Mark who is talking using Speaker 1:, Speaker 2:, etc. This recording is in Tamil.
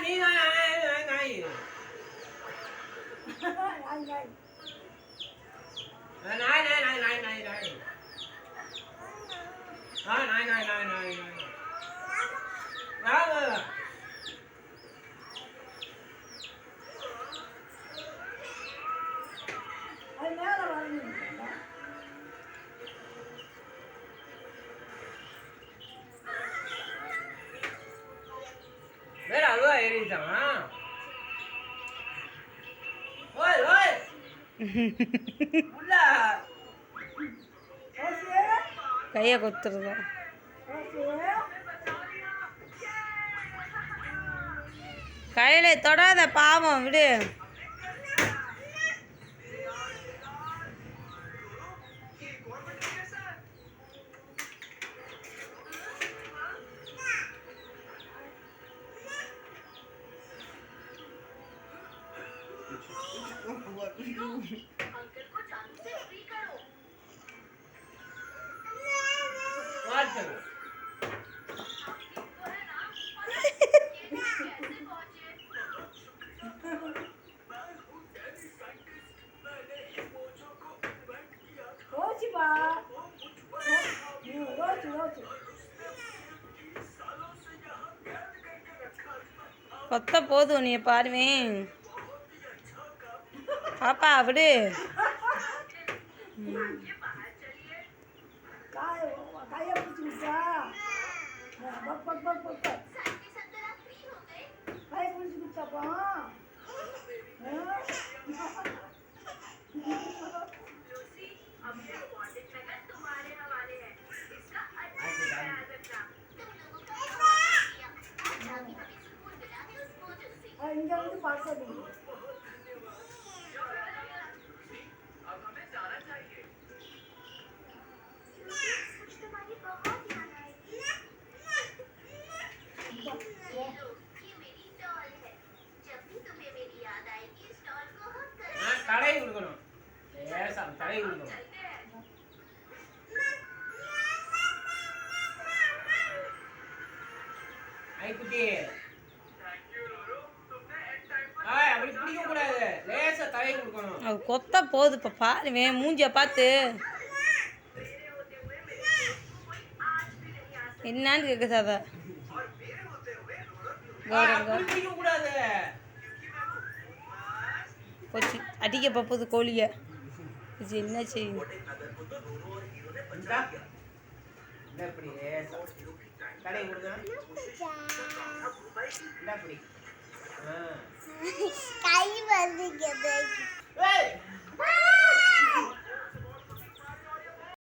Speaker 1: நீ நாய் நாய் வேற அதுவா ஏறிட்டான். ஓய் ஓய்
Speaker 2: கையை கொத்துறதா கையில தொடாத பாவம் விடு. கொத்த போதும் நீ பாருவேன் பாப்பா விடு.
Speaker 3: இங்க வந்து பார்க்க
Speaker 1: தடை கொடுக்கணும். தடை கொடுக்கணும். ஐக்குட்டி அப்படி பிடிக்க கூடாது. லேசா தடை கொடுக்கணும்.
Speaker 2: அது கொத்த போகுது இப்போ பாருவேன் மூஞ்சிய பார்த்து என்னான்னு கேட்குது அதை
Speaker 1: பிடிக்க கூடாது.
Speaker 2: போச்சு அடிக்க பார்ப்பது கோழிய இது என்ன செய்யும்.
Speaker 1: இப்படி லேசா தடை கொடுக்கணும். இப்படி
Speaker 3: கை வந்து